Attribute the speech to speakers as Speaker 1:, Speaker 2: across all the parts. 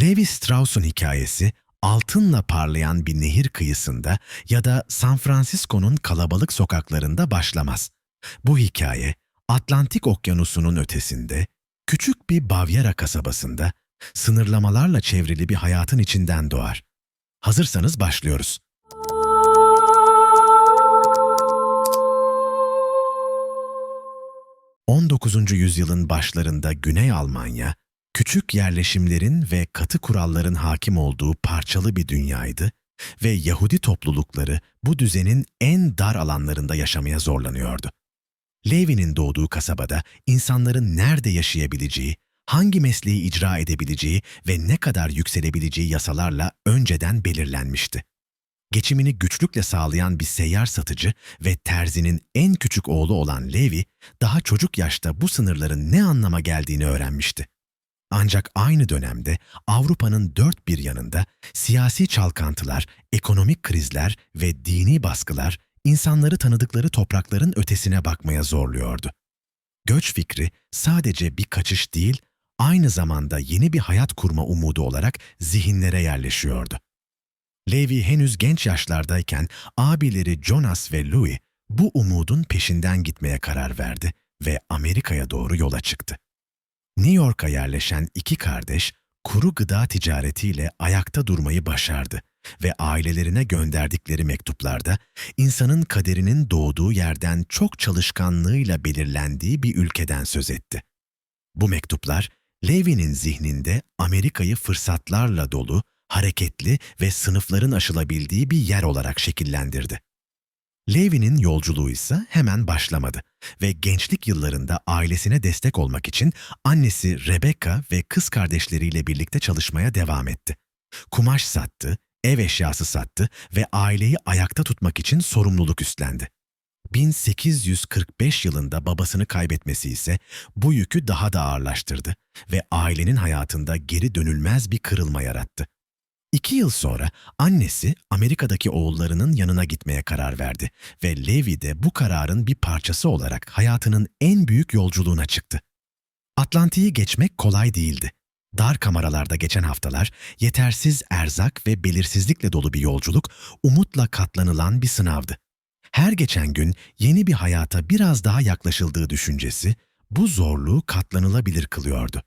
Speaker 1: Levi Strauss'un hikayesi altınla parlayan bir nehir kıyısında ya da San Francisco'nun kalabalık sokaklarında başlamaz. Bu hikaye Atlantik Okyanusu'nun ötesinde, küçük bir Bavyera kasabasında, sınırlamalarla çevrili bir hayatın içinden doğar. Hazırsanız başlıyoruz. 19. yüzyılın başlarında Güney Almanya, küçük yerleşimlerin ve katı kuralların hakim olduğu parçalı bir dünyaydı ve Yahudi toplulukları bu düzenin en dar alanlarında yaşamaya zorlanıyordu. Levi'nin doğduğu kasabada insanların nerede yaşayabileceği, hangi mesleği icra edebileceği ve ne kadar yükselebileceği yasalarla önceden belirlenmişti. Geçimini güçlükle sağlayan bir seyyar satıcı ve terzinin en küçük oğlu olan Levi, daha çocuk yaşta bu sınırların ne anlama geldiğini öğrenmişti. Ancak aynı dönemde Avrupa'nın dört bir yanında siyasi çalkantılar, ekonomik krizler ve dini baskılar insanları tanıdıkları toprakların ötesine bakmaya zorluyordu. Göç fikri sadece bir kaçış değil, aynı zamanda yeni bir hayat kurma umudu olarak zihinlere yerleşiyordu. Levi henüz genç yaşlardayken abileri Jonas ve Louis bu umudun peşinden gitmeye karar verdi ve Amerika'ya doğru yola çıktı. New York'a yerleşen iki kardeş kuru gıda ticaretiyle ayakta durmayı başardı ve ailelerine gönderdikleri mektuplarda insanın kaderinin doğduğu yerden çok çalışkanlığıyla belirlendiği bir ülkeden söz etti. Bu mektuplar Levi'nin zihninde Amerika'yı fırsatlarla dolu, hareketli ve sınıfların aşılabildiği bir yer olarak şekillendirdi. Levi'nin yolculuğu ise hemen başlamadı ve gençlik yıllarında ailesine destek olmak için annesi Rebecca ve kız kardeşleriyle birlikte çalışmaya devam etti. Kumaş sattı, ev eşyası sattı ve aileyi ayakta tutmak için sorumluluk üstlendi. 1845 yılında babasını kaybetmesi ise bu yükü daha da ağırlaştırdı ve ailenin hayatında geri dönülmez bir kırılma yarattı. 2 yıl sonra annesi Amerika'daki oğullarının yanına gitmeye karar verdi ve Levi de bu kararın bir parçası olarak hayatının en büyük yolculuğuna çıktı. Atlantik'i geçmek kolay değildi. Dar kameralarda geçen haftalar, yetersiz erzak ve belirsizlikle dolu bir yolculuk, umutla katlanılan bir sınavdı. Her geçen gün yeni bir hayata biraz daha yaklaşıldığı düşüncesi, bu zorluğu katlanılabilir kılıyordu.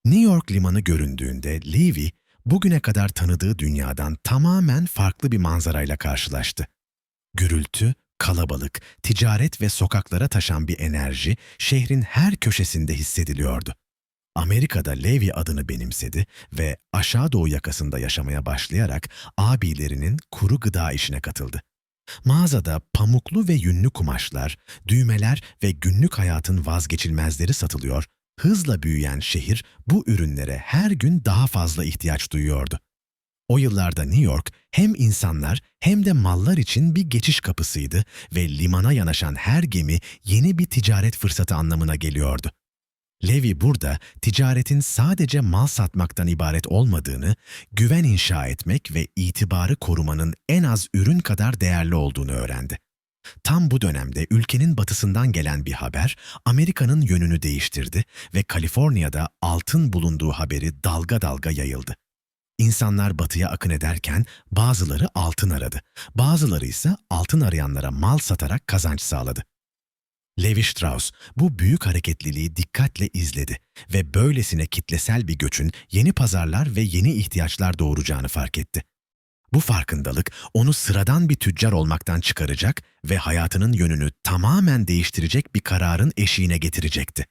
Speaker 1: New York limanı göründüğünde Levi, bugüne kadar tanıdığı dünyadan tamamen farklı bir manzarayla karşılaştı. Gürültü, kalabalık, ticaret ve sokaklara taşan bir enerji şehrin her köşesinde hissediliyordu. Amerika'da Levi adını benimsedi ve aşağı doğu yakasında yaşamaya başlayarak abilerinin kuru gıda işine katıldı. Mağazada pamuklu ve yünlü kumaşlar, düğmeler ve günlük hayatın vazgeçilmezleri satılıyor, hızla büyüyen şehir bu ürünlere her gün daha fazla ihtiyaç duyuyordu. O yıllarda New York hem insanlar hem de mallar için bir geçiş kapısıydı ve limana yanaşan her gemi yeni bir ticaret fırsatı anlamına geliyordu. Levi burada ticaretin sadece mal satmaktan ibaret olmadığını, güven inşa etmek ve itibarı korumanın en az ürün kadar değerli olduğunu öğrendi. Tam bu dönemde ülkenin batısından gelen bir haber Amerika'nın yönünü değiştirdi ve Kaliforniya'da altın bulunduğu haberi dalga dalga yayıldı. İnsanlar batıya akın ederken bazıları altın aradı, bazıları ise altın arayanlara mal satarak kazanç sağladı. Levi Strauss bu büyük hareketliliği dikkatle izledi ve böylesine kitlesel bir göçün yeni pazarlar ve yeni ihtiyaçlar doğuracağını fark etti. Bu farkındalık onu sıradan bir tüccar olmaktan çıkaracak ve hayatının yönünü tamamen değiştirecek bir kararın eşiğine getirecekti.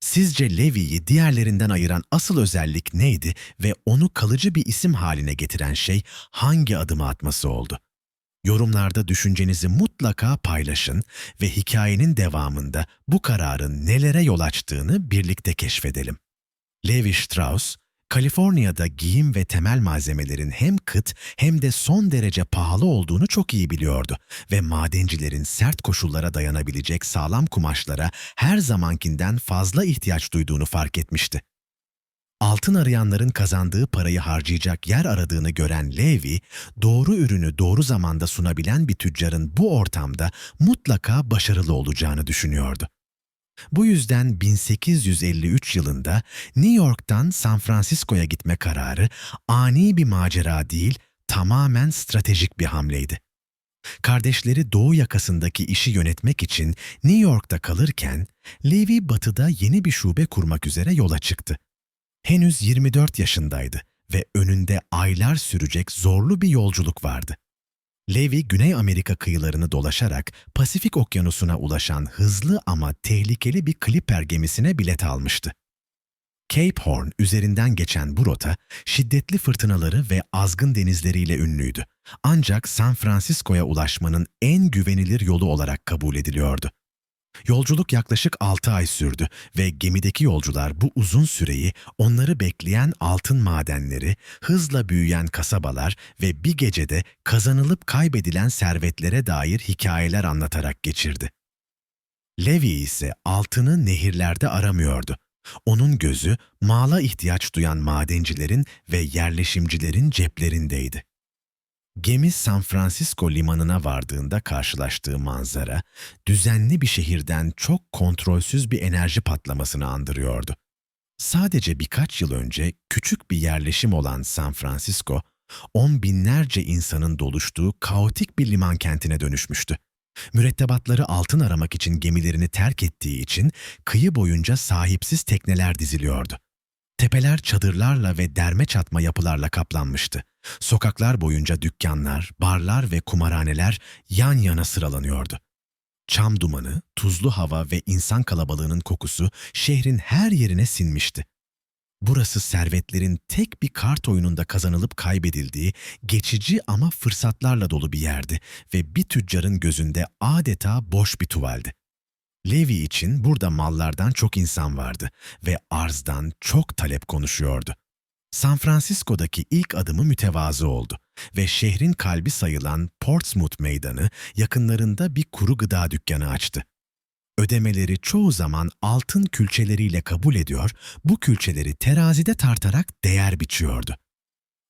Speaker 1: Sizce Levi'yi diğerlerinden ayıran asıl özellik neydi ve onu kalıcı bir isim haline getiren şey hangi adımı atması oldu? Yorumlarda düşüncenizi mutlaka paylaşın ve hikayenin devamında bu kararın nelere yol açtığını birlikte keşfedelim. Levi Strauss, Kaliforniya'da giyim ve temel malzemelerin hem kıt hem de son derece pahalı olduğunu çok iyi biliyordu ve madencilerin sert koşullara dayanabilecek sağlam kumaşlara her zamankinden fazla ihtiyaç duyduğunu fark etmişti. Altın arayanların kazandığı parayı harcayacak yer aradığını gören Levi, doğru ürünü doğru zamanda sunabilen bir tüccarın bu ortamda mutlaka başarılı olacağını düşünüyordu. Bu yüzden 1853 yılında New York'tan San Francisco'ya gitme kararı ani bir macera değil, tamamen stratejik bir hamleydi. Kardeşleri doğu yakasındaki işi yönetmek için New York'ta kalırken, Levi batıda yeni bir şube kurmak üzere yola çıktı. Henüz 24 yaşındaydı ve önünde aylar sürecek zorlu bir yolculuk vardı. Levi, Güney Amerika kıyılarını dolaşarak Pasifik Okyanusu'na ulaşan hızlı ama tehlikeli bir Clipper gemisine bilet almıştı. Cape Horn üzerinden geçen bu rota, şiddetli fırtınaları ve azgın denizleriyle ünlüydü. Ancak San Francisco'ya ulaşmanın en güvenilir yolu olarak kabul ediliyordu. Yolculuk yaklaşık 6 ay sürdü ve gemideki yolcular bu uzun süreyi onları bekleyen altın madenleri, hızla büyüyen kasabalar ve bir gecede kazanılıp kaybedilen servetlere dair hikayeler anlatarak geçirdi. Levi ise altını nehirlerde aramıyordu. Onun gözü mala ihtiyaç duyan madencilerin ve yerleşimcilerin ceplerindeydi. Gemi San Francisco limanına vardığında karşılaştığı manzara, düzenli bir şehirden çok kontrolsüz bir enerji patlamasını andırıyordu. Sadece birkaç yıl önce küçük bir yerleşim olan San Francisco, on binlerce insanın doluştuğu kaotik bir liman kentine dönüşmüştü. Mürettebatları altın aramak için gemilerini terk ettiği için kıyı boyunca sahipsiz tekneler diziliyordu. Tepeler çadırlarla ve derme çatma yapılarla kaplanmıştı. Sokaklar boyunca dükkanlar, barlar ve kumarhaneler yan yana sıralanıyordu. Çam dumanı, tuzlu hava ve insan kalabalığının kokusu şehrin her yerine sinmişti. Burası servetlerin tek bir kart oyununda kazanılıp kaybedildiği, geçici ama fırsatlarla dolu bir yerdi ve bir tüccarın gözünde adeta boş bir tuvaldi. Levi için burada mallardan çok insan vardı ve arzdan çok talep konuşuyordu. San Francisco'daki ilk adımı mütevazı oldu ve şehrin kalbi sayılan Portsmouth Meydanı yakınlarında bir kuru gıda dükkanı açtı. Ödemeleri çoğu zaman altın külçeleriyle kabul ediyor, bu külçeleri terazide tartarak değer biçiyordu.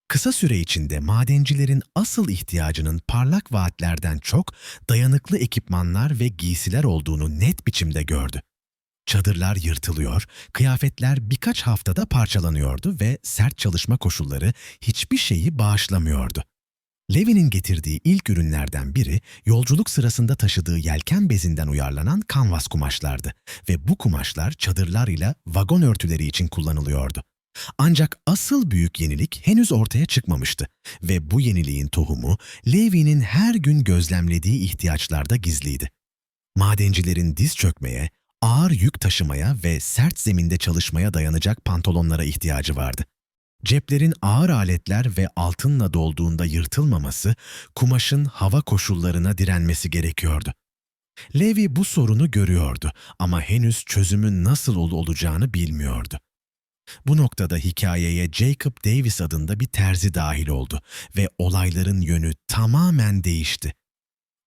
Speaker 1: Kısa süre içinde madencilerin asıl ihtiyacının parlak vaatlerden çok dayanıklı ekipmanlar ve giysiler olduğunu net biçimde gördü. Çadırlar yırtılıyor, kıyafetler birkaç haftada parçalanıyordu ve sert çalışma koşulları hiçbir şeyi bağışlamıyordu. Levi'nin getirdiği ilk ürünlerden biri yolculuk sırasında taşıdığı yelken bezinden uyarlanan kanvas kumaşlardı ve bu kumaşlar çadırlar ile vagon örtüleri için kullanılıyordu. Ancak asıl büyük yenilik henüz ortaya çıkmamıştı ve bu yeniliğin tohumu Levi'nin her gün gözlemlediği ihtiyaçlarda gizliydi. Madencilerin diz çökmeye, ağır yük taşımaya ve sert zeminde çalışmaya dayanacak pantolonlara ihtiyacı vardı. Ceplerin ağır aletler ve altınla dolduğunda yırtılmaması, kumaşın hava koşullarına direnmesi gerekiyordu. Levi bu sorunu görüyordu ama henüz çözümün nasıl olacağını bilmiyordu. Bu noktada hikayeye Jacob Davis adında bir terzi dahil oldu ve olayların yönü tamamen değişti.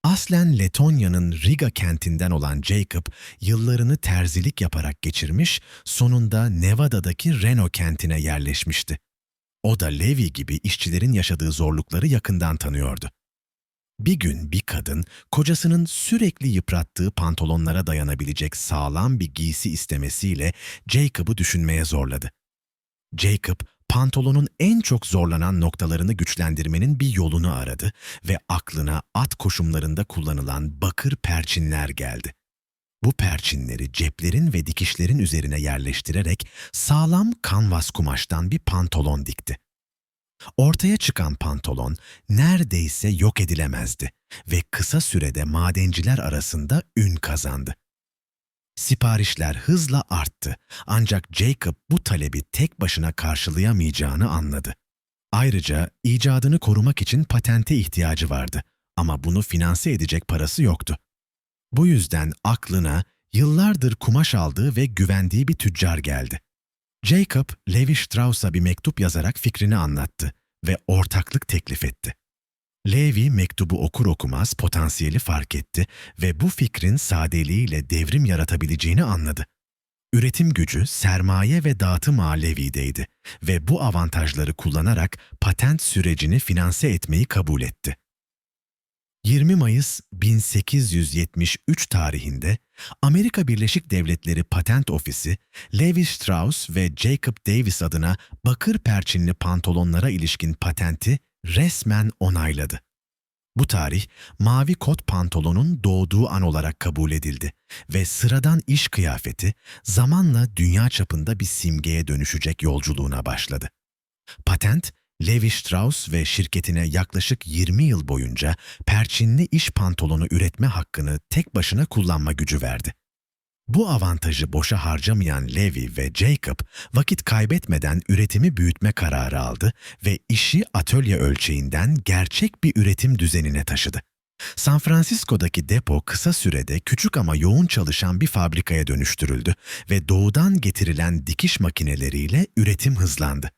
Speaker 1: Aslen Letonya'nın Riga kentinden olan Jacob, yıllarını terzilik yaparak geçirmiş, sonunda Nevada'daki Reno kentine yerleşmişti. O da Levi gibi işçilerin yaşadığı zorlukları yakından tanıyordu. Bir gün bir kadın, kocasının sürekli yıprattığı pantolonlara dayanabilecek sağlam bir giysi istemesiyle Jacob'u düşünmeye zorladı. Jacob, pantolonun en çok zorlanan noktalarını güçlendirmenin bir yolunu aradı ve aklına at koşumlarında kullanılan bakır perçinler geldi. Bu perçinleri ceplerin ve dikişlerin üzerine yerleştirerek sağlam kanvas kumaştan bir pantolon dikti. Ortaya çıkan pantolon neredeyse yok edilemezdi ve kısa sürede madenciler arasında ün kazandı. Siparişler hızla arttı ancak Jacob bu talebi tek başına karşılayamayacağını anladı. Ayrıca icadını korumak için patente ihtiyacı vardı ama bunu finanse edecek parası yoktu. Bu yüzden aklına yıllardır kumaş aldığı ve güvendiği bir tüccar geldi. Jacob, Levi Strauss'a bir mektup yazarak fikrini anlattı ve ortaklık teklif etti. Levi mektubu okur okumaz potansiyeli fark etti ve bu fikrin sadeliğiyle devrim yaratabileceğini anladı. Üretim gücü, sermaye ve dağıtım ağı Levi'deydi ve bu avantajları kullanarak patent sürecini finanse etmeyi kabul etti. 20 Mayıs 1873 tarihinde Amerika Birleşik Devletleri Patent Ofisi, Levi Strauss ve Jacob Davis adına bakır perçinli pantolonlara ilişkin patenti resmen onayladı. Bu tarih, mavi kot pantolonun doğduğu an olarak kabul edildi ve sıradan iş kıyafeti zamanla dünya çapında bir simgeye dönüşecek yolculuğuna başladı. Patent, Levi Strauss ve şirketine yaklaşık 20 yıl boyunca perçinli iş pantolonu üretme hakkını tek başına kullanma gücü verdi. Bu avantajı boşa harcamayan Levi ve Jacob, vakit kaybetmeden üretimi büyütme kararı aldı ve işi atölye ölçeğinden gerçek bir üretim düzenine taşıdı. San Francisco'daki depo kısa sürede küçük ama yoğun çalışan bir fabrikaya dönüştürüldü ve doğudan getirilen dikiş makineleriyle üretim hızlandı.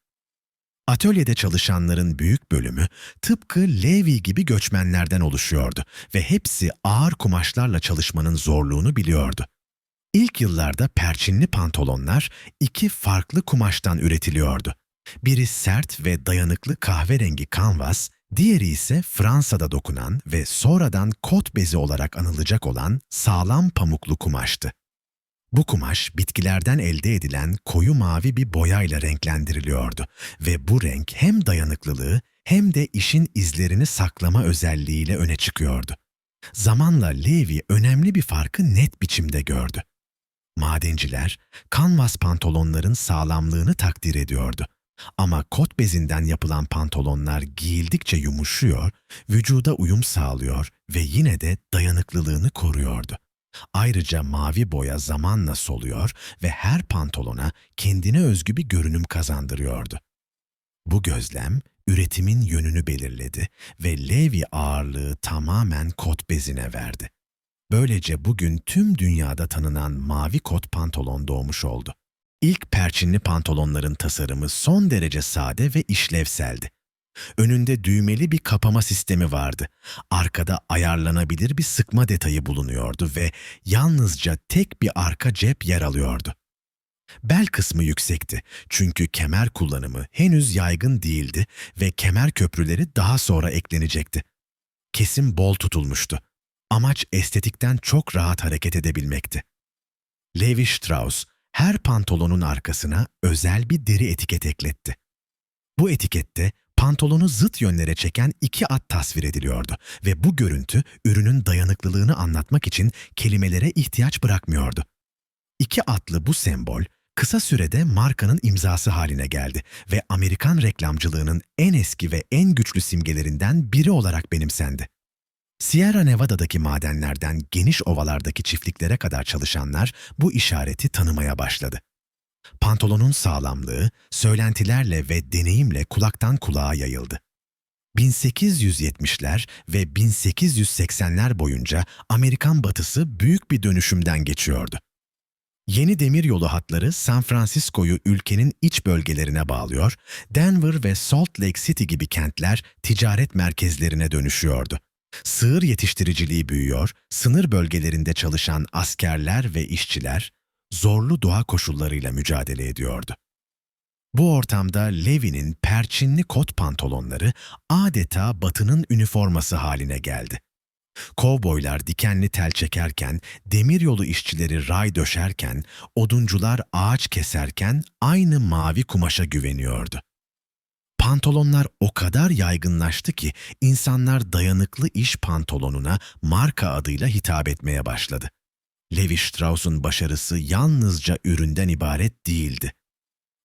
Speaker 1: Atölyede çalışanların büyük bölümü tıpkı Levi gibi göçmenlerden oluşuyordu ve hepsi ağır kumaşlarla çalışmanın zorluğunu biliyordu. İlk yıllarda perçinli pantolonlar iki farklı kumaştan üretiliyordu. Biri sert ve dayanıklı kahverengi kanvas, diğeri ise Fransa'da dokunan ve sonradan kot bezi olarak anılacak olan sağlam pamuklu kumaştı. Bu kumaş bitkilerden elde edilen koyu mavi bir boyayla renklendiriliyordu ve bu renk hem dayanıklılığı hem de işin izlerini saklama özelliğiyle öne çıkıyordu. Zamanla Levi önemli bir farkı net biçimde gördü. Madenciler, kanvas pantolonların sağlamlığını takdir ediyordu. Ama kot bezinden yapılan pantolonlar giyildikçe yumuşuyor, vücuda uyum sağlıyor ve yine de dayanıklılığını koruyordu. Ayrıca mavi boya zamanla soluyor ve her pantolona kendine özgü bir görünüm kazandırıyordu. Bu gözlem, üretimin yönünü belirledi ve Levi ağırlığı tamamen kot bezine verdi. Böylece bugün tüm dünyada tanınan mavi kot pantolon doğmuş oldu. İlk perçinli pantolonların tasarımı son derece sade ve işlevseldi. Önünde düğmeli bir kapama sistemi vardı. Arkada ayarlanabilir bir sıkma detayı bulunuyordu ve yalnızca tek bir arka cep yer alıyordu. Bel kısmı yüksekti çünkü kemer kullanımı henüz yaygın değildi ve kemer köprüleri daha sonra eklenecekti. Kesim bol tutulmuştu. Amaç estetikten çok rahat hareket edebilmekti. Levi Strauss her pantolonun arkasına özel bir deri etiket ekletti. Bu etikette pantolonu zıt yönlere çeken iki at tasvir ediliyordu ve bu görüntü ürünün dayanıklılığını anlatmak için kelimelere ihtiyaç bırakmıyordu. İki atlı bu sembol kısa sürede markanın imzası haline geldi ve Amerikan reklamcılığının en eski ve en güçlü simgelerinden biri olarak benimsendi. Sierra Nevada'daki madenlerden geniş ovalardaki çiftliklere kadar çalışanlar bu işareti tanımaya başladı. Pantolonun sağlamlığı, söylentilerle ve deneyimle kulaktan kulağa yayıldı. 1870'ler ve 1880'ler boyunca Amerikan batısı büyük bir dönüşümden geçiyordu. Yeni demiryolu hatları San Francisco'yu ülkenin iç bölgelerine bağlıyor, Denver ve Salt Lake City gibi kentler ticaret merkezlerine dönüşüyordu. Sığır yetiştiriciliği büyüyor, sınır bölgelerinde çalışan askerler ve işçiler zorlu doğa koşullarıyla mücadele ediyordu. Bu ortamda Levi'nin perçinli kot pantolonları adeta Batı'nın üniforması haline geldi. Kovboylar dikenli tel çekerken, demiryolu işçileri ray döşerken, oduncular ağaç keserken aynı mavi kumaşa güveniyordu. Pantolonlar o kadar yaygınlaştı ki insanlar dayanıklı iş pantolonuna marka adıyla hitap etmeye başladı. Levi Strauss'un başarısı yalnızca üründen ibaret değildi.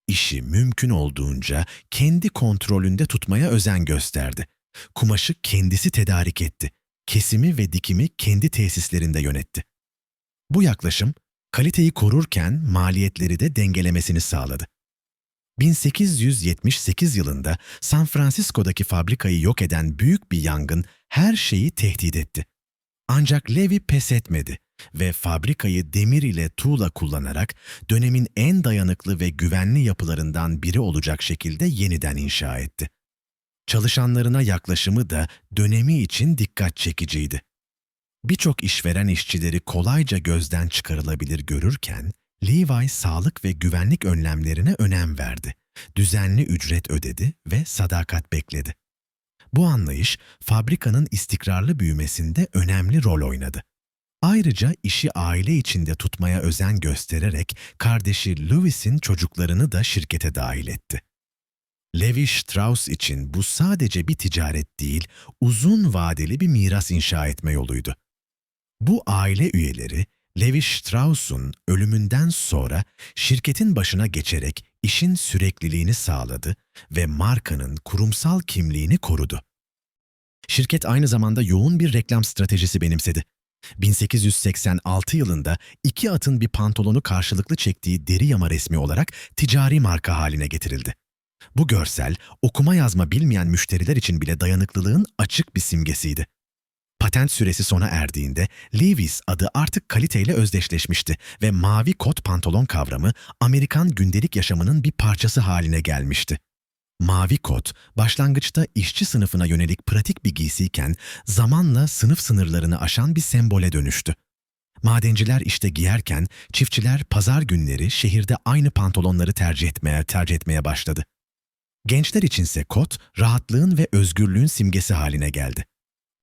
Speaker 1: İşi mümkün olduğunca kendi kontrolünde tutmaya özen gösterdi. Kumaşı kendisi tedarik etti. Kesimi ve dikimi kendi tesislerinde yönetti. Bu yaklaşım, kaliteyi korurken maliyetleri de dengelemesini sağladı. 1878 yılında San Francisco'daki fabrikayı yok eden büyük bir yangın her şeyi tehdit etti. Ancak Levi pes etmedi ve fabrikayı demir ile tuğla kullanarak dönemin en dayanıklı ve güvenli yapılarından biri olacak şekilde yeniden inşa etti. Çalışanlarına yaklaşımı da dönemi için dikkat çekiciydi. Birçok işveren işçileri kolayca gözden çıkarılabilir görürken, Levi sağlık ve güvenlik önlemlerine önem verdi. Düzenli ücret ödedi ve sadakat bekledi. Bu anlayış fabrikanın istikrarlı büyümesinde önemli rol oynadı. Ayrıca işi aile içinde tutmaya özen göstererek kardeşi Louis'in çocuklarını da şirkete dahil etti. Levi Strauss için bu sadece bir ticaret değil, uzun vadeli bir miras inşa etme yoluydu. Bu aile üyeleri, Levi Strauss'un ölümünden sonra şirketin başına geçerek işin sürekliliğini sağladı ve markanın kurumsal kimliğini korudu. Şirket aynı zamanda yoğun bir reklam stratejisi benimsedi. 1886 yılında iki atın bir pantolonu karşılıklı çektiği deri yama resmi olarak ticari marka haline getirildi. Bu görsel, okuma yazma bilmeyen müşteriler için bile dayanıklılığın açık bir simgesiydi. Patent süresi sona erdiğinde Levi's adı artık kaliteyle özdeşleşmişti ve mavi kot pantolon kavramı Amerikan gündelik yaşamının bir parçası haline gelmişti. Mavi kot, başlangıçta işçi sınıfına yönelik pratik bir giysiyken zamanla sınıf sınırlarını aşan bir sembole dönüştü. Madenciler işte giyerken çiftçiler pazar günleri şehirde aynı pantolonları tercih etmeye başladı. Gençler içinse kot, rahatlığın ve özgürlüğün simgesi haline geldi.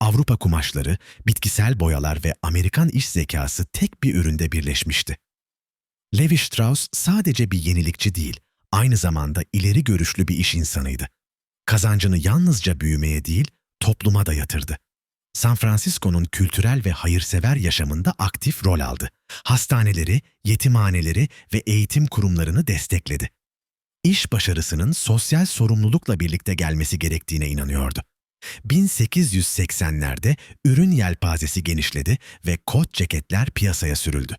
Speaker 1: Avrupa kumaşları, bitkisel boyalar ve Amerikan iş zekası tek bir üründe birleşmişti. Levi Strauss sadece bir yenilikçi değil, aynı zamanda ileri görüşlü bir iş insanıydı. Kazancını yalnızca büyümeye değil, topluma da yatırdı. San Francisco'nun kültürel ve hayırsever yaşamında aktif rol aldı. Hastaneleri, yetimhaneleri ve eğitim kurumlarını destekledi. İş başarısının sosyal sorumlulukla birlikte gelmesi gerektiğine inanıyordu. 1880'lerde ürün yelpazesi genişledi ve kot ceketler piyasaya sürüldü.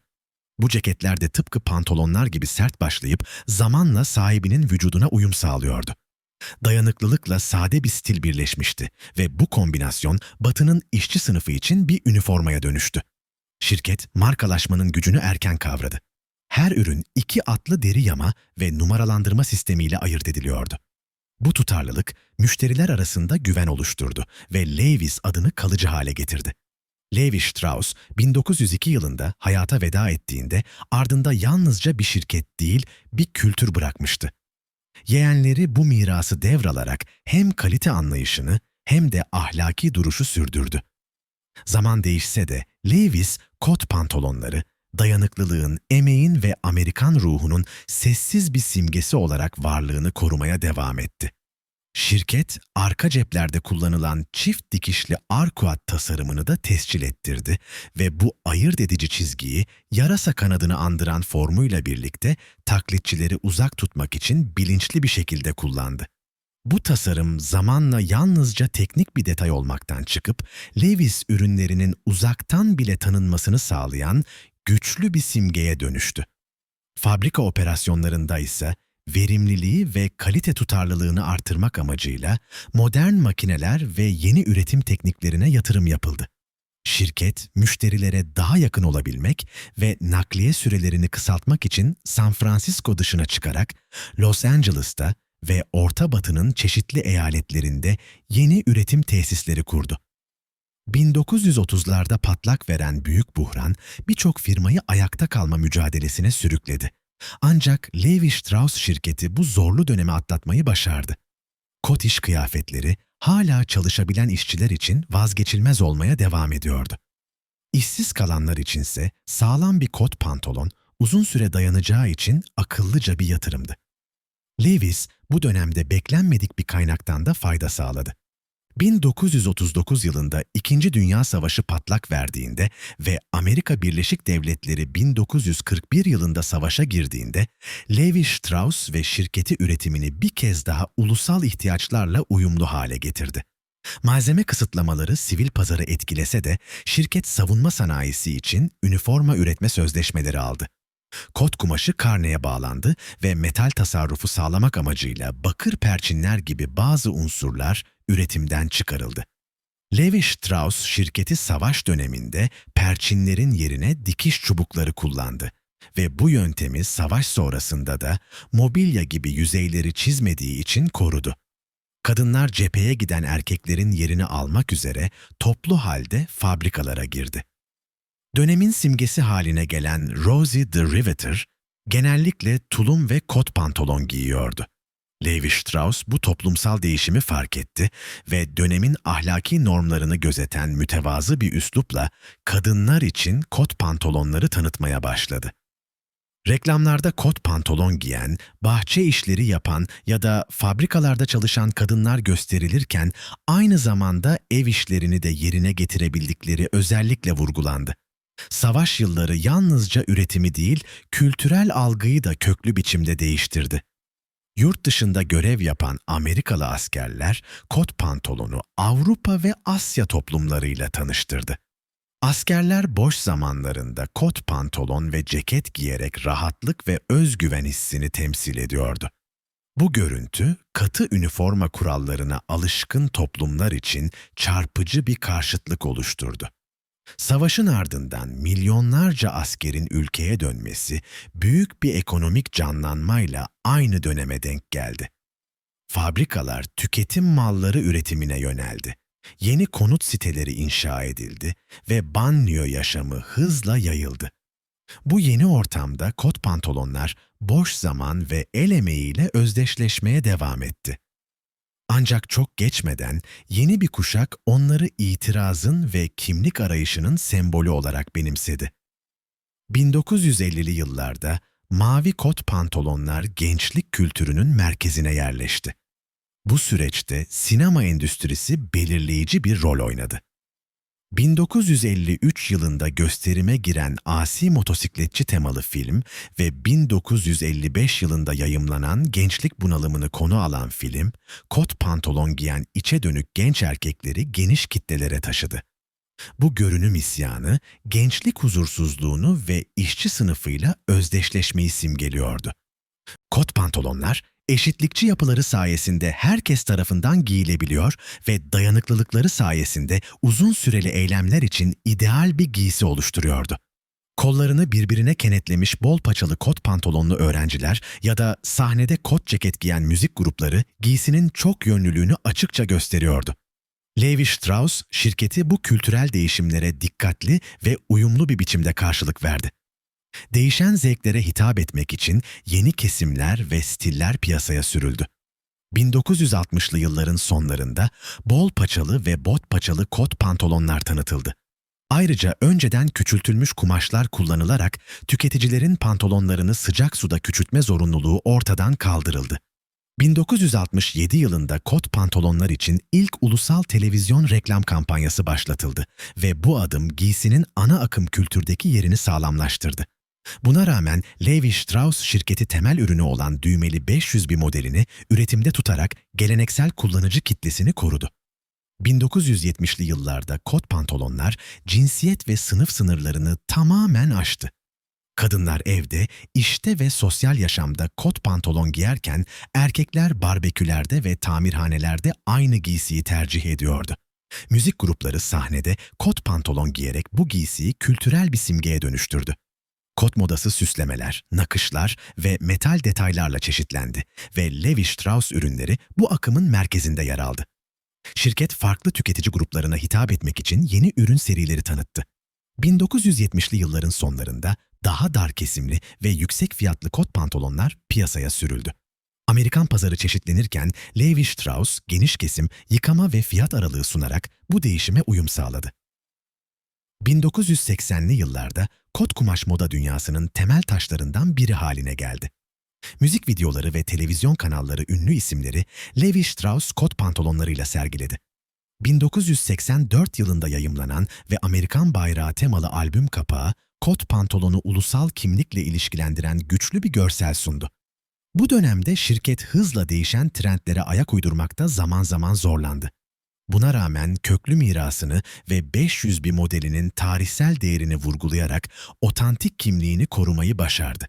Speaker 1: Bu ceketler de tıpkı pantolonlar gibi sert başlayıp zamanla sahibinin vücuduna uyum sağlıyordu. Dayanıklılıkla sade bir stil birleşmişti ve bu kombinasyon Batı'nın işçi sınıfı için bir üniformaya dönüştü. Şirket markalaşmanın gücünü erken kavradı. Her ürün iki atlı deri yama ve numaralandırma sistemiyle ayırt ediliyordu. Bu tutarlılık müşteriler arasında güven oluşturdu ve Levi's adını kalıcı hale getirdi. Levi Strauss 1902 yılında hayata veda ettiğinde ardında yalnızca bir şirket değil, bir kültür bırakmıştı. Yeğenleri bu mirası devralarak hem kalite anlayışını hem de ahlaki duruşu sürdürdü. Zaman değişse de Levi's kot pantolonları, dayanıklılığın, emeğin ve Amerikan ruhunun sessiz bir simgesi olarak varlığını korumaya devam etti. Şirket, arka ceplerde kullanılan çift dikişli arkuat tasarımını da tescil ettirdi ve bu ayırt edici çizgiyi yarasa kanadını andıran formuyla birlikte taklitçileri uzak tutmak için bilinçli bir şekilde kullandı. Bu tasarım zamanla yalnızca teknik bir detay olmaktan çıkıp Levi's ürünlerinin uzaktan bile tanınmasını sağlayan güçlü bir simgeye dönüştü. Fabrika operasyonlarında ise verimliliği ve kalite tutarlılığını artırmak amacıyla modern makineler ve yeni üretim tekniklerine yatırım yapıldı. Şirket, müşterilere daha yakın olabilmek ve nakliye sürelerini kısaltmak için San Francisco dışına çıkarak Los Angeles'ta ve Orta Batı'nın çeşitli eyaletlerinde yeni üretim tesisleri kurdu. 1930'larda patlak veren büyük buhran birçok firmayı ayakta kalma mücadelesine sürükledi. Ancak Levi Strauss şirketi bu zorlu dönemi atlatmayı başardı. Kot iş kıyafetleri hala çalışabilen işçiler için vazgeçilmez olmaya devam ediyordu. İşsiz kalanlar içinse sağlam bir kot pantolon uzun süre dayanacağı için akıllıca bir yatırımdı. Levi's bu dönemde beklenmedik bir kaynaktan da fayda sağladı. 1939 yılında İkinci Dünya Savaşı patlak verdiğinde ve Amerika Birleşik Devletleri 1941 yılında savaşa girdiğinde, Levi Strauss ve şirketi üretimini bir kez daha ulusal ihtiyaçlarla uyumlu hale getirdi. Malzeme kısıtlamaları sivil pazarı etkilese de şirket savunma sanayisi için üniforma üretme sözleşmeleri aldı. Kot kumaşı karneye bağlandı ve metal tasarrufu sağlamak amacıyla bakır perçinler gibi bazı unsurlar üretimden çıkarıldı. Levi Strauss şirketi savaş döneminde perçinlerin yerine dikiş çubukları kullandı ve bu yöntemi savaş sonrasında da mobilya gibi yüzeyleri çizmediği için korudu. Kadınlar cepheye giden erkeklerin yerini almak üzere toplu halde fabrikalara girdi. Dönemin simgesi haline gelen Rosie the Riveter, genellikle tulum ve kot pantolon giyiyordu. Levi Strauss bu toplumsal değişimi fark etti ve dönemin ahlaki normlarını gözeten mütevazı bir üslupla kadınlar için kot pantolonları tanıtmaya başladı. Reklamlarda kot pantolon giyen, bahçe işleri yapan ya da fabrikalarda çalışan kadınlar gösterilirken aynı zamanda ev işlerini de yerine getirebildikleri özellikle vurgulandı. Savaş yılları yalnızca üretimi değil, kültürel algıyı da köklü biçimde değiştirdi. Yurt dışında görev yapan Amerikalı askerler kot pantolonu Avrupa ve Asya toplumlarıyla tanıştırdı. Askerler boş zamanlarında kot pantolon ve ceket giyerek rahatlık ve özgüven hissini temsil ediyordu. Bu görüntü, katı üniforma kurallarına alışkın toplumlar için çarpıcı bir karşıtlık oluşturdu. Savaşın ardından milyonlarca askerin ülkeye dönmesi büyük bir ekonomik canlanmayla aynı döneme denk geldi. Fabrikalar tüketim malları üretimine yöneldi. Yeni konut siteleri inşa edildi ve banliyö yaşamı hızla yayıldı. Bu yeni ortamda kot pantolonlar boş zaman ve el emeğiyle özdeşleşmeye devam etti. Ancak çok geçmeden yeni bir kuşak onları itirazın ve kimlik arayışının sembolü olarak benimsedi. 1950'li yıllarda mavi kot pantolonlar gençlik kültürünün merkezine yerleşti. Bu süreçte sinema endüstrisi belirleyici bir rol oynadı. 1953 yılında gösterime giren Asi Motosikletçi temalı film ve 1955 yılında yayımlanan gençlik bunalımını konu alan film, kot pantolon giyen içe dönük genç erkekleri geniş kitlelere taşıdı. Bu görünüm isyanı, gençlik huzursuzluğunu ve işçi sınıfıyla özdeşleşmeyi simgeliyordu. Kot pantolonlar, eşitlikçi yapıları sayesinde herkes tarafından giyilebiliyor ve dayanıklılıkları sayesinde uzun süreli eylemler için ideal bir giysi oluşturuyordu. Kollarını birbirine kenetlemiş bol paçalı kot pantolonlu öğrenciler ya da sahnede kot ceket giyen müzik grupları giysinin çok yönlülüğünü açıkça gösteriyordu. Levi Strauss, şirketi bu kültürel değişimlere dikkatli ve uyumlu bir biçimde karşılık verdi. Değişen zevklere hitap etmek için yeni kesimler ve stiller piyasaya sürüldü. 1960'lı yılların sonlarında bol paçalı ve bot paçalı kot pantolonlar tanıtıldı. Ayrıca önceden küçültülmüş kumaşlar kullanılarak tüketicilerin pantolonlarını sıcak suda küçültme zorunluluğu ortadan kaldırıldı. 1967 yılında kot pantolonlar için ilk ulusal televizyon reklam kampanyası başlatıldı ve bu adım giysinin ana akım kültürdeki yerini sağlamlaştırdı. Buna rağmen Levi Strauss şirketi temel ürünü olan düğmeli 500 bir modelini üretimde tutarak geleneksel kullanıcı kitlesini korudu. 1970'li yıllarda kot pantolonlar cinsiyet ve sınıf sınırlarını tamamen aştı. Kadınlar evde, işte ve sosyal yaşamda kot pantolon giyerken erkekler barbekülerde ve tamirhanelerde aynı giysiyi tercih ediyordu. Müzik grupları sahnede kot pantolon giyerek bu giysiyi kültürel bir simgeye dönüştürdü. Kot modası süslemeler, nakışlar ve metal detaylarla çeşitlendi ve Levi Strauss ürünleri bu akımın merkezinde yer aldı. Şirket farklı tüketici gruplarına hitap etmek için yeni ürün serileri tanıttı. 1970'li yılların sonlarında daha dar kesimli ve yüksek fiyatlı kot pantolonlar piyasaya sürüldü. Amerikan pazarı çeşitlenirken Levi Strauss geniş kesim, yıkama ve fiyat aralığı sunarak bu değişime uyum sağladı. 1980'li yıllarda kot kumaş moda dünyasının temel taşlarından biri haline geldi. Müzik videoları ve televizyon kanalları ünlü isimleri Levi Strauss kot pantolonlarıyla sergiledi. 1984 yılında yayımlanan ve Amerikan bayrağı temalı albüm kapağı, kot pantolonu ulusal kimlikle ilişkilendiren güçlü bir görsel sundu. Bu dönemde şirket hızla değişen trendlere ayak uydurmakta zaman zaman zorlandı. Buna rağmen köklü mirasını ve 500 bir modelinin tarihsel değerini vurgulayarak otantik kimliğini korumayı başardı.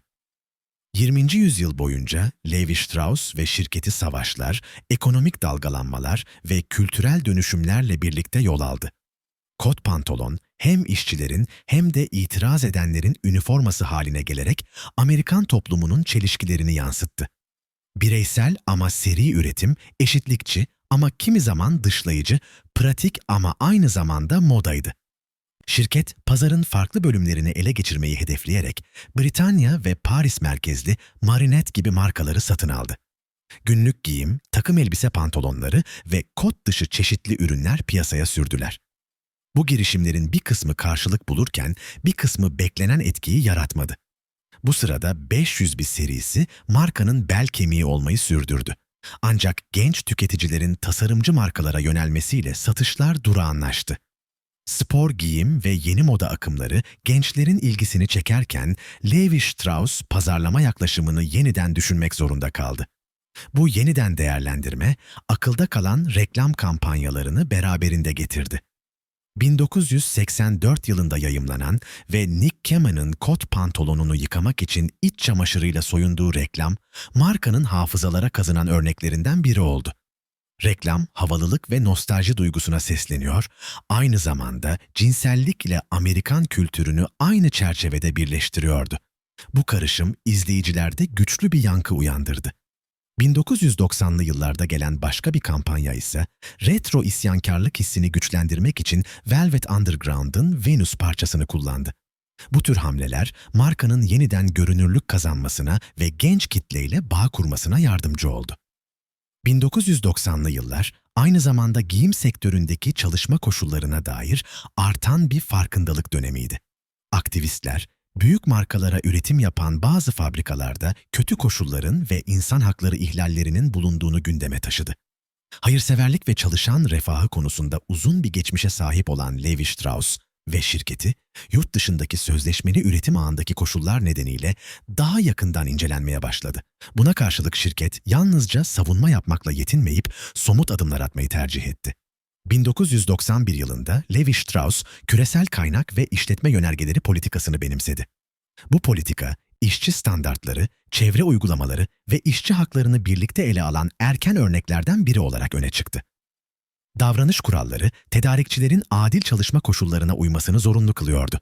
Speaker 1: 20. yüzyıl boyunca Levi Strauss ve şirketi savaşlar, ekonomik dalgalanmalar ve kültürel dönüşümlerle birlikte yol aldı. Kot pantolon hem işçilerin hem de itiraz edenlerin üniforması haline gelerek Amerikan toplumunun çelişkilerini yansıttı. Bireysel ama seri üretim, eşitlikçi ama kimi zaman dışlayıcı, pratik ama aynı zamanda modaydı. Şirket, pazarın farklı bölümlerini ele geçirmeyi hedefleyerek Britanya ve Paris merkezli Marinette gibi markaları satın aldı. Günlük giyim, takım elbise pantolonları ve kot dışı çeşitli ürünler piyasaya sürdüler. Bu girişimlerin bir kısmı karşılık bulurken bir kısmı beklenen etkiyi yaratmadı. Bu sırada 501 serisi markanın bel kemiği olmayı sürdürdü. Ancak genç tüketicilerin tasarımcı markalara yönelmesiyle satışlar durağanlaştı. Spor giyim ve yeni moda akımları gençlerin ilgisini çekerken Levi Strauss pazarlama yaklaşımını yeniden düşünmek zorunda kaldı. Bu yeniden değerlendirme, akılda kalan reklam kampanyalarını beraberinde getirdi. 1984 yılında yayımlanan ve Nick Camen'ın kot pantolonunu yıkamak için iç çamaşırıyla soyunduğu reklam, markanın hafızalara kazınan örneklerinden biri oldu. Reklam, havalılık ve nostalji duygusuna sesleniyor, aynı zamanda cinsellik ile Amerikan kültürünü aynı çerçevede birleştiriyordu. Bu karışım izleyicilerde güçlü bir yankı uyandırdı. 1990'lı yıllarda gelen başka bir kampanya ise retro isyankarlık hissini güçlendirmek için Velvet Underground'ın Venus parçasını kullandı. Bu tür hamleler markanın yeniden görünürlük kazanmasına ve genç kitleyle bağ kurmasına yardımcı oldu. 1990'lı yıllar aynı zamanda giyim sektöründeki çalışma koşullarına dair artan bir farkındalık dönemiydi. Aktivistler, büyük markalara üretim yapan bazı fabrikalarda kötü koşulların ve insan hakları ihlallerinin bulunduğunu gündeme taşıdı. Hayırseverlik ve çalışan refahı konusunda uzun bir geçmişe sahip olan Levi Strauss ve şirketi, yurt dışındaki sözleşmeli üretim ağındaki koşullar nedeniyle daha yakından incelenmeye başladı. Buna karşılık şirket yalnızca savunma yapmakla yetinmeyip somut adımlar atmayı tercih etti. 1991 yılında Levi Strauss, küresel kaynak ve işletme yönergeleri politikasını benimsedi. Bu politika, işçi standartları, çevre uygulamaları ve işçi haklarını birlikte ele alan erken örneklerden biri olarak öne çıktı. Davranış kuralları, tedarikçilerin adil çalışma koşullarına uymasını zorunlu kılıyordu.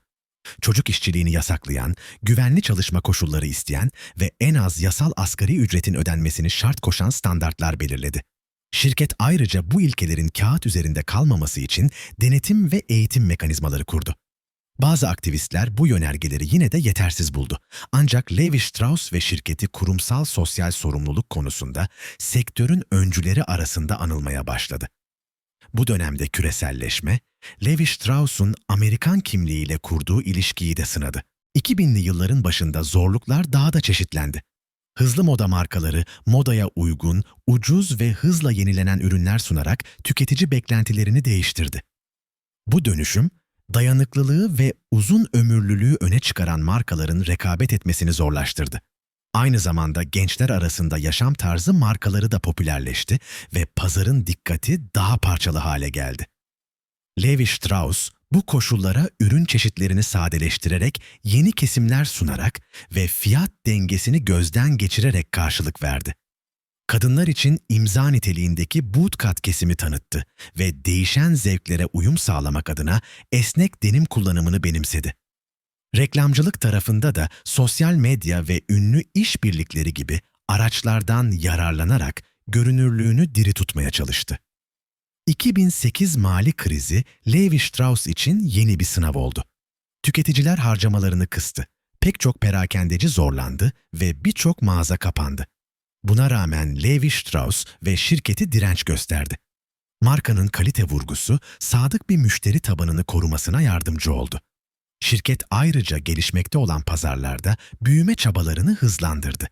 Speaker 1: Çocuk işçiliğini yasaklayan, güvenli çalışma koşulları isteyen ve en az yasal asgari ücretin ödenmesini şart koşan standartlar belirledi. Şirket ayrıca bu ilkelerin kağıt üzerinde kalmaması için denetim ve eğitim mekanizmaları kurdu. Bazı aktivistler bu yönergeleri yine de yetersiz buldu. Ancak Levi Strauss ve şirketi kurumsal sosyal sorumluluk konusunda sektörün öncüleri arasında anılmaya başladı. Bu dönemde küreselleşme, Levi Strauss'un Amerikan kimliğiyle kurduğu ilişkiyi de sınadı. 2000'li yılların başında zorluklar daha da çeşitlendi. Hızlı moda markaları modaya uygun, ucuz ve hızla yenilenen ürünler sunarak tüketici beklentilerini değiştirdi. Bu dönüşüm, dayanıklılığı ve uzun ömürlülüğü öne çıkaran markaların rekabet etmesini zorlaştırdı. Aynı zamanda gençler arasında yaşam tarzı markaları da popülerleşti ve pazarın dikkati daha parçalı hale geldi. Levi Strauss, bu koşullara ürün çeşitlerini sadeleştirerek, yeni kesimler sunarak ve fiyat dengesini gözden geçirerek karşılık verdi. Kadınlar için imza niteliğindeki bootcut kesimi tanıttı ve değişen zevklere uyum sağlamak adına esnek denim kullanımını benimsedi. Reklamcılık tarafında da sosyal medya ve ünlü işbirlikleri gibi araçlardan yararlanarak görünürlüğünü diri tutmaya çalıştı. 2008 mali krizi Levi Strauss için yeni bir sınav oldu. Tüketiciler harcamalarını kıstı. Pek çok perakendeci zorlandı ve birçok mağaza kapandı. Buna rağmen Levi Strauss ve şirketi direnç gösterdi. Markanın kalite vurgusu sadık bir müşteri tabanını korumasına yardımcı oldu. Şirket ayrıca gelişmekte olan pazarlarda büyüme çabalarını hızlandırdı.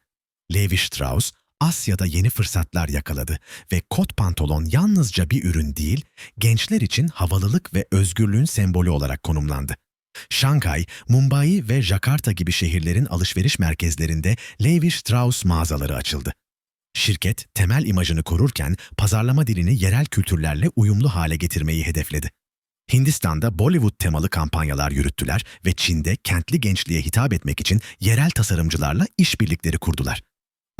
Speaker 1: Levi Strauss, Asya'da yeni fırsatlar yakaladı ve kot pantolon yalnızca bir ürün değil, gençler için havalılık ve özgürlüğün sembolü olarak konumlandı. Şanghay, Mumbai ve Jakarta gibi şehirlerin alışveriş merkezlerinde Levi Strauss mağazaları açıldı. Şirket, temel imajını korurken pazarlama dilini yerel kültürlerle uyumlu hale getirmeyi hedefledi. Hindistan'da Bollywood temalı kampanyalar yürüttüler ve Çin'de kentli gençliğe hitap etmek için yerel tasarımcılarla işbirlikleri kurdular.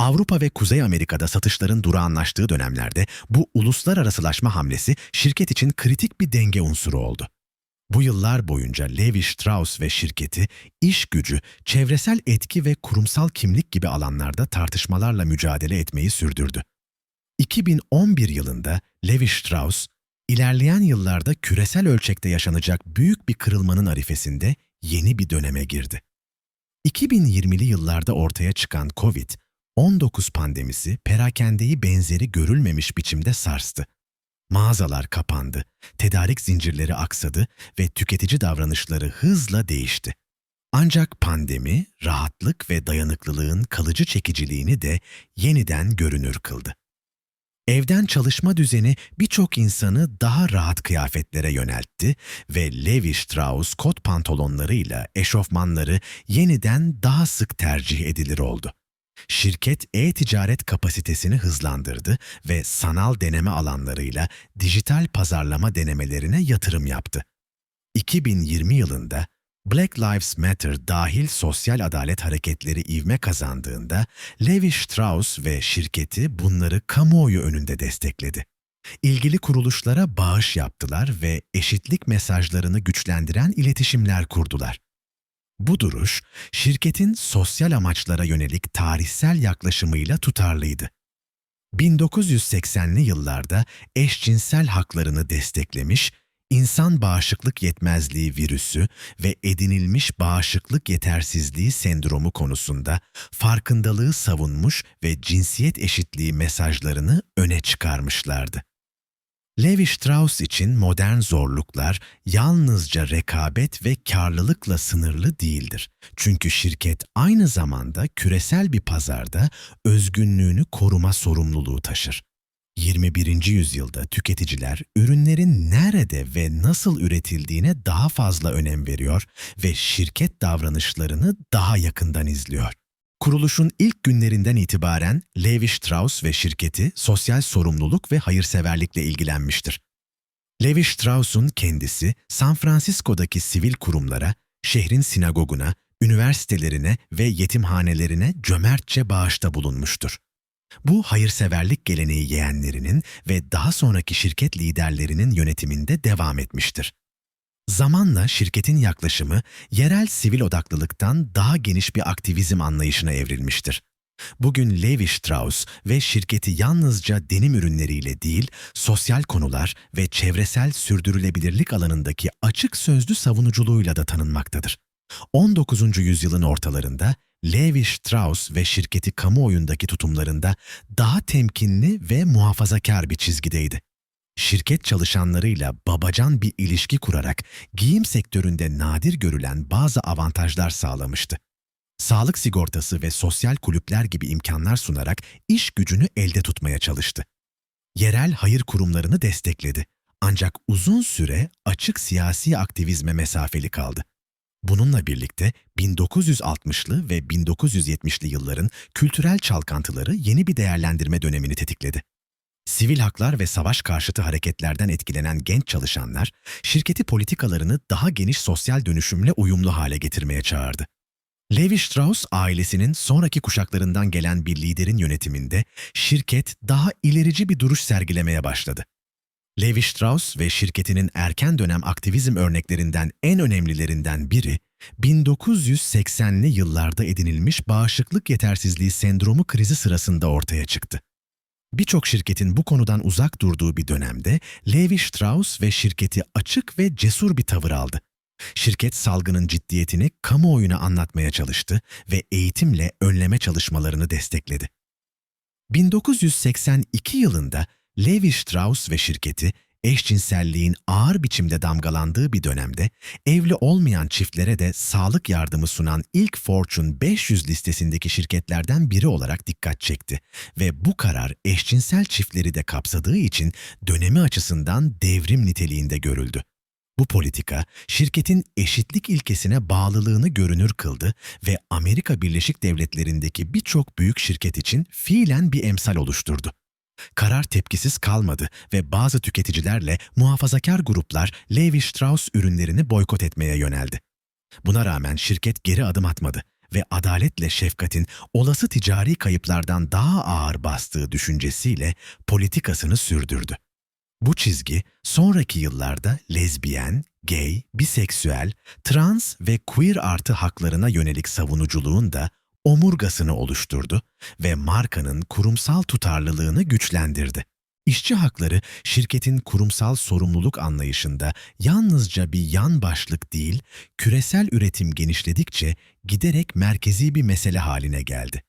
Speaker 1: Avrupa ve Kuzey Amerika'da satışların durağanlaştığı dönemlerde bu uluslararasılaşma hamlesi şirket için kritik bir denge unsuru oldu. Bu yıllar boyunca Levi Strauss ve şirketi iş gücü, çevresel etki ve kurumsal kimlik gibi alanlarda tartışmalarla mücadele etmeyi sürdürdü. 2011 yılında Levi Strauss, ilerleyen yıllarda küresel ölçekte yaşanacak büyük bir kırılmanın arifesinde yeni bir döneme girdi. 2020'li yıllarda ortaya çıkan Covid, 19 pandemisi perakendeyi benzeri görülmemiş biçimde sarstı. Mağazalar kapandı, tedarik zincirleri aksadı ve tüketici davranışları hızla değişti. Ancak pandemi, rahatlık ve dayanıklılığın kalıcı çekiciliğini de yeniden görünür kıldı. Evden çalışma düzeni birçok insanı daha rahat kıyafetlere yöneltti ve Levi Strauss kot pantolonlarıyla eşofmanları yeniden daha sık tercih edilir oldu. Şirket e-ticaret kapasitesini hızlandırdı ve sanal deneme alanlarıyla dijital pazarlama denemelerine yatırım yaptı. 2020 yılında Black Lives Matter dahil sosyal adalet hareketleri ivme kazandığında Levi Strauss ve şirketi bunları kamuoyu önünde destekledi. İlgili kuruluşlara bağış yaptılar ve eşitlik mesajlarını güçlendiren iletişimler kurdular. Bu duruş, şirketin sosyal amaçlara yönelik tarihsel yaklaşımıyla tutarlıydı. 1980'li yıllarda eşcinsel haklarını desteklemiş, insan bağışıklık yetmezliği virüsü ve edinilmiş bağışıklık yetersizliği sendromu konusunda farkındalığı savunmuş ve cinsiyet eşitliği mesajlarını öne çıkarmışlardı. Levi Strauss için modern zorluklar yalnızca rekabet ve karlılıkla sınırlı değildir. Çünkü şirket aynı zamanda küresel bir pazarda özgünlüğünü koruma sorumluluğu taşır. 21. yüzyılda tüketiciler ürünlerin nerede ve nasıl üretildiğine daha fazla önem veriyor ve şirket davranışlarını daha yakından izliyor. Kuruluşun ilk günlerinden itibaren Levi Strauss ve şirketi sosyal sorumluluk ve hayırseverlikle ilgilenmiştir. Levi Strauss'un kendisi San Francisco'daki sivil kurumlara, şehrin sinagoguna, üniversitelerine ve yetimhanelerine cömertçe bağışta bulunmuştur. Bu hayırseverlik geleneği yeğenlerinin ve daha sonraki şirket liderlerinin yönetiminde devam etmiştir. Zamanla şirketin yaklaşımı yerel sivil odaklılıktan daha geniş bir aktivizm anlayışına evrilmiştir. Bugün Levi Strauss ve şirketi yalnızca denim ürünleriyle değil, sosyal konular ve çevresel sürdürülebilirlik alanındaki açık sözlü savunuculuğuyla da tanınmaktadır. 19. yüzyılın ortalarında Levi Strauss ve şirketi kamuoyundaki tutumlarında daha temkinli ve muhafazakar bir çizgideydi. Şirket çalışanlarıyla babacan bir ilişki kurarak giyim sektöründe nadir görülen bazı avantajlar sağlamıştı. Sağlık sigortası ve sosyal kulüpler gibi imkanlar sunarak iş gücünü elde tutmaya çalıştı. Yerel hayır kurumlarını destekledi. Ancak uzun süre açık siyasi aktivizme mesafeli kaldı. Bununla birlikte 1960'lı ve 1970'li yılların kültürel çalkantıları yeni bir değerlendirme dönemini tetikledi. Sivil haklar ve savaş karşıtı hareketlerden etkilenen genç çalışanlar, şirketi politikalarını daha geniş sosyal dönüşümle uyumlu hale getirmeye çağırdı. Levi Strauss ailesinin sonraki kuşaklarından gelen bir liderin yönetiminde şirket daha ilerici bir duruş sergilemeye başladı. Levi Strauss ve şirketinin erken dönem aktivizm örneklerinden en önemlilerinden biri, 1980'li yıllarda edinilmiş bağışıklık yetersizliği sendromu krizi sırasında ortaya çıktı. Birçok şirketin bu konudan uzak durduğu bir dönemde Levi Strauss ve şirketi açık ve cesur bir tavır aldı. Şirket salgının ciddiyetini kamuoyuna anlatmaya çalıştı ve eğitimle önleme çalışmalarını destekledi. 1982 yılında Levi Strauss ve şirketi eşcinselliğin ağır biçimde damgalandığı bir dönemde evli olmayan çiftlere de sağlık yardımı sunan ilk Fortune 500 listesindeki şirketlerden biri olarak dikkat çekti ve bu karar eşcinsel çiftleri de kapsadığı için dönemi açısından devrim niteliğinde görüldü. Bu politika, şirketin eşitlik ilkesine bağlılığını görünür kıldı ve Amerika Birleşik Devletleri'ndeki birçok büyük şirket için fiilen bir emsal oluşturdu. Karar tepkisiz kalmadı ve bazı tüketicilerle muhafazakar gruplar Levi Strauss ürünlerini boykot etmeye yöneldi. Buna rağmen şirket geri adım atmadı ve adaletle şefkatin olası ticari kayıplardan daha ağır bastığı düşüncesiyle politikasını sürdürdü. Bu çizgi sonraki yıllarda lezbiyen, gay, biseksüel, trans ve queer artı haklarına yönelik savunuculuğun da omurgasını oluşturdu ve markanın kurumsal tutarlılığını güçlendirdi. İşçi hakları şirketin kurumsal sorumluluk anlayışında yalnızca bir yan başlık değil, küresel üretim genişledikçe giderek merkezi bir mesele haline geldi.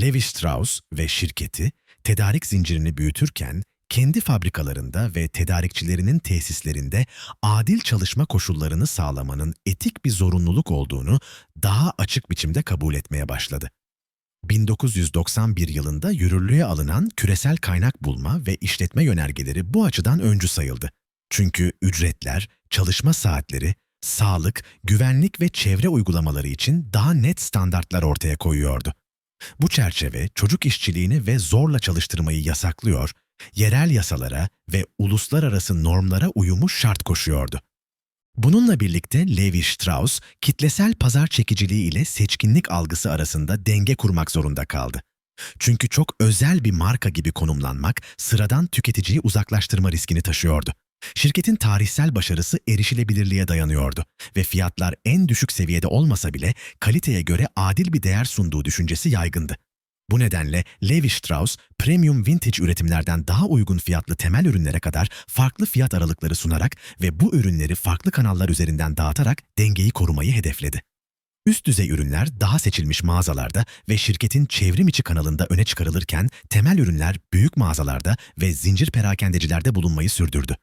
Speaker 1: Levi Strauss ve şirketi tedarik zincirini büyütürken kendi fabrikalarında ve tedarikçilerinin tesislerinde adil çalışma koşullarını sağlamanın etik bir zorunluluk olduğunu daha açık biçimde kabul etmeye başladı. 1991 yılında yürürlüğe alınan küresel kaynak bulma ve işletme yönergeleri bu açıdan öncü sayıldı. Çünkü ücretler, çalışma saatleri, sağlık, güvenlik ve çevre uygulamaları için daha net standartlar ortaya koyuyordu. Bu çerçeve çocuk işçiliğini ve zorla çalıştırmayı yasaklıyor, yerel yasalara ve uluslararası normlara uyumu şart koşuyordu. Bununla birlikte Levi Strauss, kitlesel pazar çekiciliği ile seçkinlik algısı arasında denge kurmak zorunda kaldı. Çünkü çok özel bir marka gibi konumlanmak, sıradan tüketiciyi uzaklaştırma riskini taşıyordu. Şirketin tarihsel başarısı erişilebilirliğe dayanıyordu ve fiyatlar en düşük seviyede olmasa bile kaliteye göre adil bir değer sunduğu düşüncesi yaygındı. Bu nedenle Levi Strauss, premium vintage üretimlerden daha uygun fiyatlı temel ürünlere kadar farklı fiyat aralıkları sunarak ve bu ürünleri farklı kanallar üzerinden dağıtarak dengeyi korumayı hedefledi. Üst düzey ürünler daha seçilmiş mağazalarda ve şirketin çevrim içi kanalında öne çıkarılırken temel ürünler büyük mağazalarda ve zincir perakendecilerde bulunmayı sürdürdü.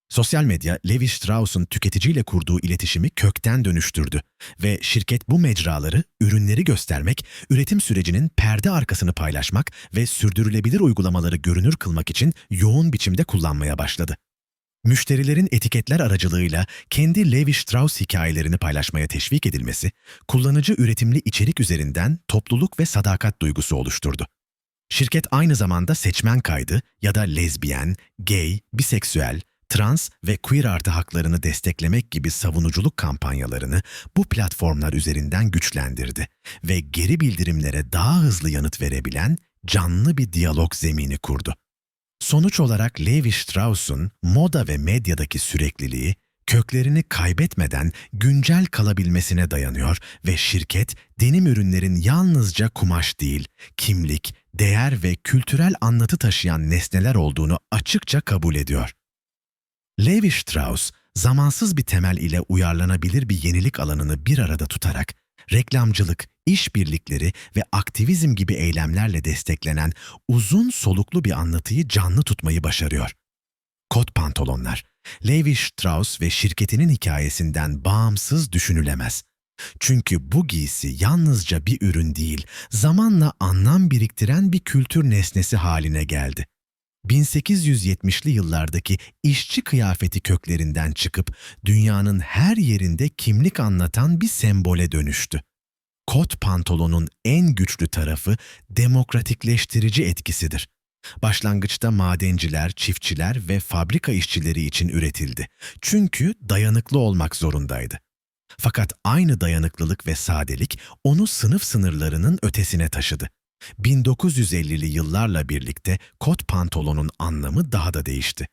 Speaker 1: Sosyal medya, Levi Strauss'un tüketiciyle kurduğu iletişimi kökten dönüştürdü ve şirket bu mecraları, ürünleri göstermek, üretim sürecinin perde arkasını paylaşmak ve sürdürülebilir uygulamaları görünür kılmak için yoğun biçimde kullanmaya başladı. Müşterilerin etiketler aracılığıyla kendi Levi Strauss hikayelerini paylaşmaya teşvik edilmesi, kullanıcı üretimli içerik üzerinden topluluk ve sadakat duygusu oluşturdu. Şirket aynı zamanda seçmen kaydı ya da lezbiyen, gay, biseksüel, trans ve queer artı haklarını desteklemek gibi savunuculuk kampanyalarını bu platformlar üzerinden güçlendirdi ve geri bildirimlere daha hızlı yanıt verebilen canlı bir diyalog zemini kurdu. Sonuç olarak Levi Strauss'un moda ve medyadaki sürekliliği, köklerini kaybetmeden güncel kalabilmesine dayanıyor ve şirket, denim ürünlerin yalnızca kumaş değil, kimlik, değer ve kültürel anlatı taşıyan nesneler olduğunu açıkça kabul ediyor. Levi Strauss, zamansız bir temel ile uyarlanabilir bir yenilik alanını bir arada tutarak, reklamcılık, işbirlikleri ve aktivizm gibi eylemlerle desteklenen uzun soluklu bir anlatıyı canlı tutmayı başarıyor. Kot pantolonlar, Levi Strauss ve şirketinin hikayesinden bağımsız düşünülemez. Çünkü bu giysi yalnızca bir ürün değil, zamanla anlam biriktiren bir kültür nesnesi haline geldi. 1870'li yıllardaki işçi kıyafeti köklerinden çıkıp dünyanın her yerinde kimlik anlatan bir sembole dönüştü. Kot pantolonun en güçlü tarafı demokratikleştirici etkisidir. Başlangıçta madenciler, çiftçiler ve fabrika işçileri için üretildi. Çünkü dayanıklı olmak zorundaydı. Fakat aynı dayanıklılık ve sadelik onu sınıf sınırlarının ötesine taşıdı. 1950'li yıllarla birlikte kot pantolonun anlamı daha da değişti.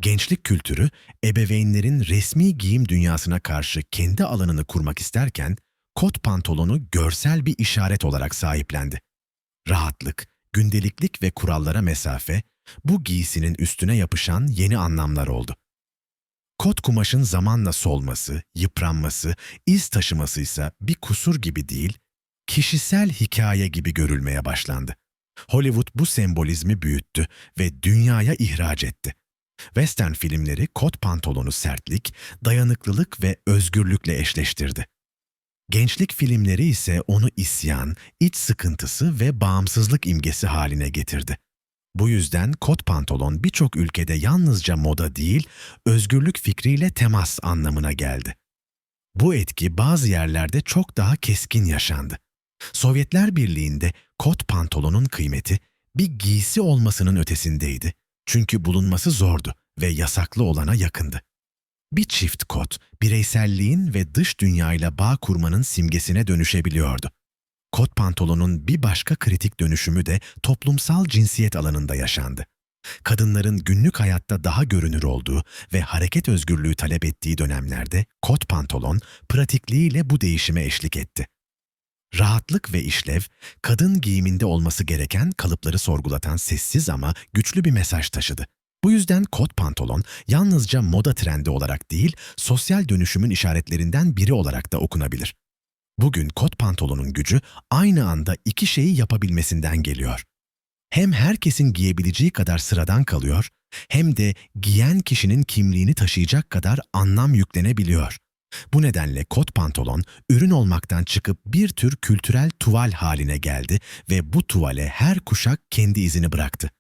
Speaker 1: Gençlik kültürü, ebeveynlerin resmi giyim dünyasına karşı kendi alanını kurmak isterken, kot pantolonu görsel bir işaret olarak sahiplendi. Rahatlık, gündeliklik ve kurallara mesafe, bu giysinin üstüne yapışan yeni anlamlar oldu. Kot kumaşın zamanla solması, yıpranması, iz taşıması ise bir kusur gibi değil, kişisel hikaye gibi görülmeye başlandı. Hollywood bu sembolizmi büyüttü ve dünyaya ihraç etti. Western filmleri kot pantolonu sertlik, dayanıklılık ve özgürlükle eşleştirdi. Gençlik filmleri ise onu isyan, iç sıkıntısı ve bağımsızlık imgesi haline getirdi. Bu yüzden kot pantolon birçok ülkede yalnızca moda değil, özgürlük fikriyle temas anlamına geldi. Bu etki bazı yerlerde çok daha keskin yaşandı. Sovyetler Birliği'nde kot pantolonun kıymeti bir giysi olmasının ötesindeydi. Çünkü bulunması zordu ve yasaklı olana yakındı. Bir çift kot, bireyselliğin ve dış dünyayla bağ kurmanın simgesine dönüşebiliyordu. Kot pantolonun bir başka kritik dönüşümü de toplumsal cinsiyet alanında yaşandı. Kadınların günlük hayatta daha görünür olduğu ve hareket özgürlüğü talep ettiği dönemlerde kot pantolon pratikliğiyle bu değişime eşlik etti. Rahatlık ve işlev, kadın giyiminde olması gereken kalıpları sorgulatan sessiz ama güçlü bir mesaj taşıdı. Bu yüzden kot pantolon yalnızca moda trendi olarak değil, sosyal dönüşümün işaretlerinden biri olarak da okunabilir. Bugün kot pantolonun gücü aynı anda iki şeyi yapabilmesinden geliyor. Hem herkesin giyebileceği kadar sıradan kalıyor, hem de giyen kişinin kimliğini taşıyacak kadar anlam yüklenebiliyor. Bu nedenle kot pantolon, ürün olmaktan çıkıp bir tür kültürel tuval haline geldi ve bu tuvale her kuşak kendi izini bıraktı.